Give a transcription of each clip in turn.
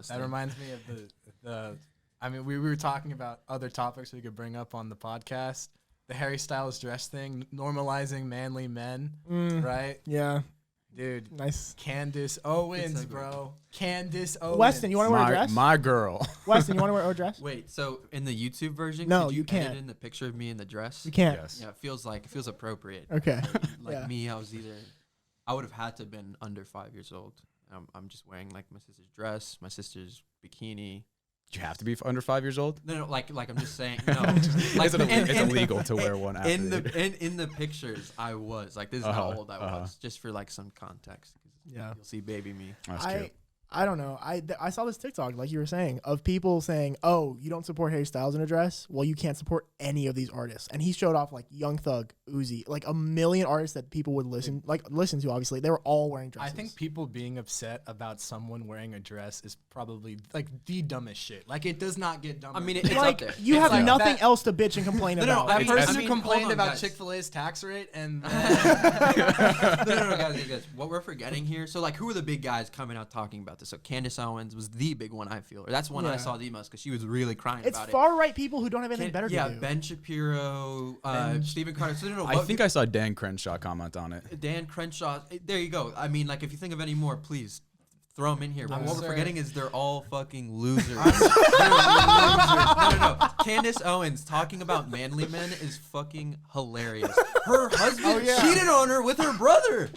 That reminds me of the. I mean, we were talking about other topics we could bring up on the podcast. The Harry Styles dress thing, normalizing manly men, right? Yeah. Dude, Nice. Candace Owens, bro. Candace Owens. Weston, you want to wear a dress? My girl. Weston, you want to wear a dress? Wait, so in the YouTube version, No, could you can't. edit in the picture of me in the dress? You can't. Yes. Yeah, it feels appropriate. Okay. Like Yeah. me, I would have had to have been under 5 years old. I'm just wearing like my sister's dress, my sister's bikini. Do you have to be under 5 years old? No, like I'm just saying. No, Like, it's illegal to wear one after in the pictures. I was like, this is how old I was, just for like some context. Yeah. You'll see baby me. That's cute. I don't know. I saw this TikTok, like you were saying, of people saying, "Oh, you don't support Harry Styles in a dress? Well, you can't support any of these artists." And he showed off like Young Thug, Uzi, like a million artists that people would listen to. Obviously, they were all wearing dresses. I think people being upset about someone wearing a dress is probably like the dumbest shit. Like it does not get dumber. I mean, it's like up there. you It's have like nothing that- else to bitch and complain about. that person I who mean, complained hold on, about guys. Chick-fil-A's tax rate and no, guys. What we're forgetting here. So, like, who are the big guys coming out talking about this? So, Candace Owens was the big one, I feel. Or that's one I saw the most because she was really crying It's about it. far right people who don't have anything better to do. Yeah, Ben Shapiro, Stephen Carter. So, I think I saw Dan Crenshaw comment on it. Dan Crenshaw. There you go. I mean, like, if you think of any more, please throw them in here. But Yes, what we're sir. forgetting is they're all fucking losers. They're losers. No. Candace Owens talking about manly men is fucking hilarious. Her husband cheated on her with her brother.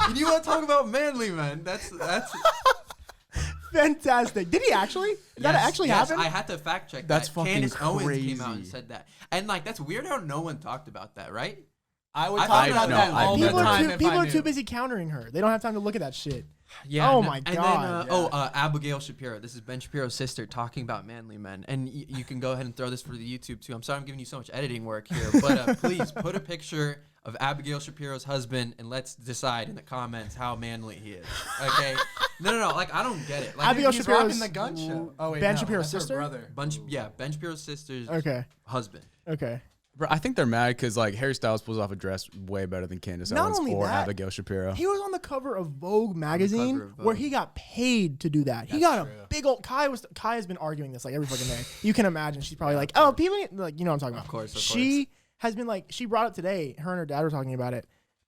And you want to talk about manly men? That's Fantastic. Did he actually? Did that actually happen? I had to fact check That's that. fucking Candace Owens came out and crazy. said that. And like that's weird how no one talked about that, right? I would I talk found about out that that all the People time. are too busy countering her. They don't have time to look at that shit. Yeah. Oh my and God. Then, Abigail Shapiro. This is Ben Shapiro's sister talking about manly men. And you can go ahead and throw this for the YouTube too. I'm sorry I'm giving you so much editing work here, but please put a picture of Abigail Shapiro's husband and let's decide in the comments how manly he is. Okay? No. Like I don't get it. Like Abigail He's Shapiro's rocking the gun show. Oh wait, Ben no, Shapiro's that's her sister? brother. Ben Shapiro's sister's husband. Okay. Bro, I think they're mad because like Harry Styles pulls off a dress way better than Candace Not Owens only or that, Abigail Shapiro. He was on the cover of Vogue magazine of Vogue. where he got paid to do that. He That's got true. a big old Kai has been arguing this like every fucking day. You can imagine she's probably like, "Oh, people like you know what I'm talking about." Of course. She has been like she brought it today. Her and her dad were talking about it.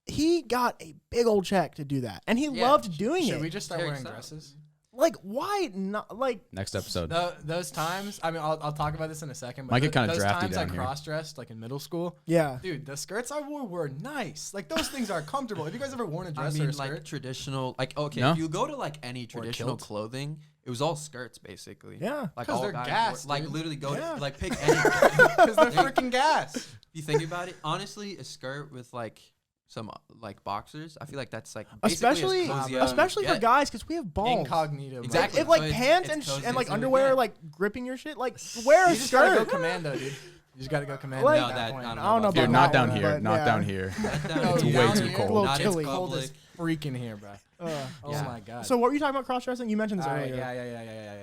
He got a big old check to do that. And he loved doing Should it. we just start Harry wearing Styles. dresses? Like why not like Next episode. Those times, I mean, I'll talk about this in a second. But Might get kinda those drafty times down I here. cross-dressed, like in middle school, yeah. dude, the skirts I wore were nice. Like those things are comfortable. Have you guys ever worn a I dress or mean, a skirt? like traditional, like okay, No? if you go to like any traditional kilt? clothing, it was all skirts basically. Yeah. like 'Cause all they're guys gas, wore, like dude. literally go Yeah. to like pick any. Because they're Hey. freaking gas. If you think about it, honestly, a skirt with like some like boxers, I feel like that's like basically Especially as cozy as you especially can for get. guys because we have balls. Incognito. Exactly. If like So it's- pants it's and cozy and like as you underwear get. like gripping your shit, like wear a You just gotta go skirt. commando, dude. You just gotta go commando Like- at No, that that- point. I don't I don't know about Dude, about not that down one, here. but Not yeah. down here. No, It's dude, way down too here, cold. A little Not in chilly. Cold public. as freaking here, bro. Oh Yeah. my god. So what were you talking about cross dressing? You mentioned this All right, earlier.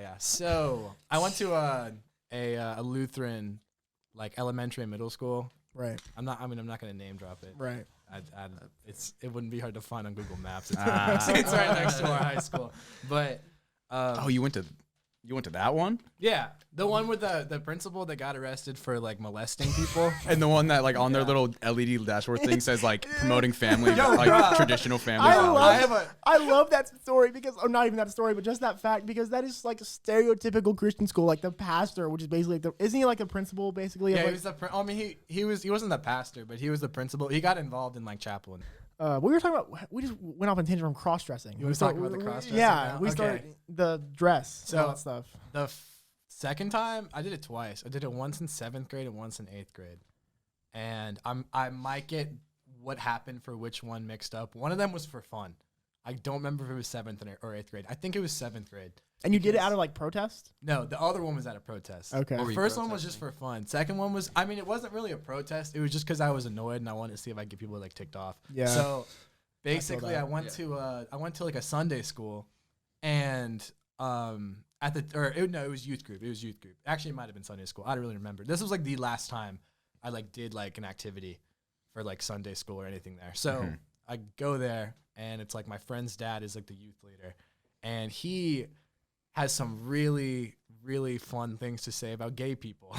yeah. So I went to a Lutheran, like elementary and middle school. Right. I'm not gonna name drop it. Right. It wouldn't be hard to find on Google Maps. It's right next to our high school. But Oh, you went to that one? yeah, the one with the principal that got arrested for like molesting people. And the one that like on their little LED dashboard thing says like promoting family, Yo, like bruh. traditional family I values. love I love that story because not even that story, but just that fact because that is like a stereotypical Christian school, like the pastor, which is basically like isn't he like the principal basically? Yeah, of, he like, was I mean, he wasn't the pastor, but he was the principal. He got involved in like chaplain. we were talking about. We just went off on tangent from cross dressing. You wanna talk about the cross-dressing Yeah, now? we Okay. started the dress, So- all that stuff. The second time, I did it twice. I did it once in 7th grade and once in 8th grade. And I might get what happened for which one mixed up. One of them was for fun. I don't remember if it was 7th or 8th grade. I think it was 7th grade. And you did it out of like protest. No, the other one was at a protest. Okay. What were The you first one was just protesting? for fun. Second one was, I mean, it wasn't really a protest. It was just because I was annoyed and I wanted to see if I could get people like ticked off. Yeah. So basically, that. I went to like a Sunday school, and it was youth group. It was youth group. Actually, it might have been Sunday school. I don't really remember. This was like the last time I like did like an activity for like Sunday school or anything there. So I go there, and it's like my friend's dad is like the youth leader, and he has some really, really fun things to say about gay people.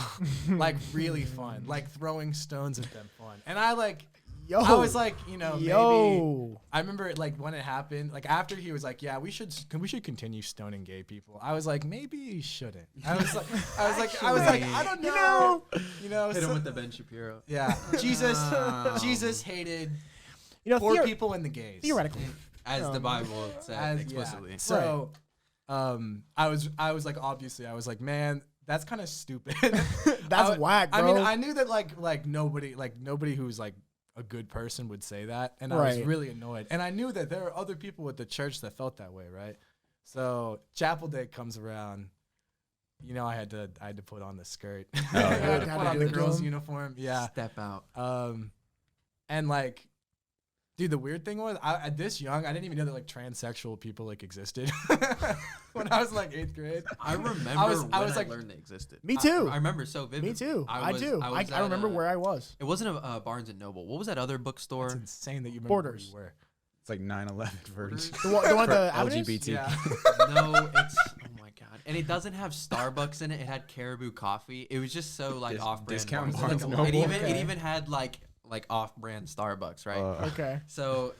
Like really fun, like throwing stones at them fun. And I I was like, maybe I remember like when it happened, like after he was like, yeah, we should continue stoning gay people. I was like, maybe you shouldn't. I was like, I don't know. Hit him with the Ben Shapiro. Yeah. Jesus hated poor people and the gays. Theoretically. As the Bible said explicitly. Yeah. So I was like, obviously I was like, man, that's kind of stupid. That's whack, bro. I mean, I knew that like nobody who's like a good person would say that, and I was really annoyed. And I knew that there are other people at the church that felt that way, right? So chapel day comes around. I had to put on the skirt. I had to put on the girls' uniform. Yeah. Step out. And like, dude, the weird thing was, at this young, I didn't even know that like transsexual people like existed. When I was like 8th grade, I remember I learned they existed. Me too. I remember so vividly. Me too. I remember where I was. It wasn't a Barnes and Noble. What was that other bookstore? It's insane that you remember Borders. where you were. It's like 9/11 version. The one For the avenues? LGBT. Yeah. No, it's oh my god, and it doesn't have Starbucks in it. It had Caribou Coffee. It was just so like off-brand. Discount Barnes Barnes and and Noble. Noble. It even had like off-brand Starbucks, right? Okay. So,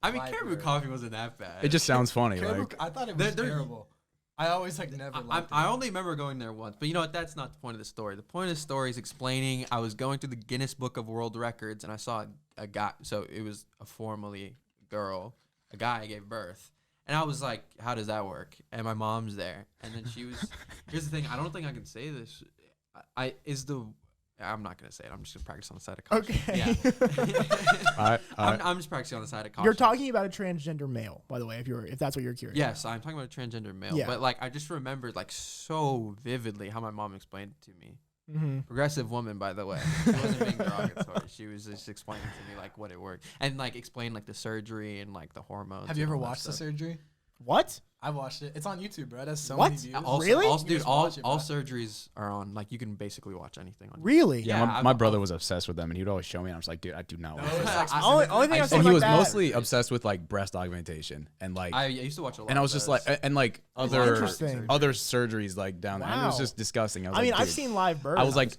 I mean, Library. Caribou Coffee wasn't that bad. It just sounds funny. Caribou, Like I thought it was They're- terrible. I always like never liked I it. only remember going there once, but you know what? That's not the point of the story. The point of the story is explaining I was going through the Guinness Book of World Records and I saw a guy. So it was a formerly girl, a guy gave birth. And I was like, how does that work? And my mom's there. And then she was, here's the thing. I don't think I can say this. I'm not going to say it. I'm just going to practice on the side of caution. Okay. Yeah. I, I'm just practicing on the side of caution. You're talking about a transgender male, by the way, if that's what you're curious. Yes, I'm talking about a transgender male. Yeah. But like, I just remembered like so vividly how my mom explained it to me. Mm-hmm. Progressive woman, by the way. She wasn't being derogatory. She was just explaining to me like what it worked and like explain like the surgery and like the hormones. Have you and ever all that watched the stuff. surgery? What? I watched it. It's on YouTube, bro. It has so What? many views. Also, Really? Also, You dude, just all watch it, bro. surgeries are on. Like you can basically watch anything on. Really? yeah, Yeah, my I've- brother was obsessed with them, and he would always show me. And I was like, dude, I do not No, want it's this. like Only specifically- thing I've seen And he like was that. mostly obsessed with like breast augmentation and like, I used to watch a lot. and I was of just those. like, and like That's other interesting. other surgeries like down there. And it was Wow. just disgusting. I was I mean, like, I've dude. seen live births. I was like,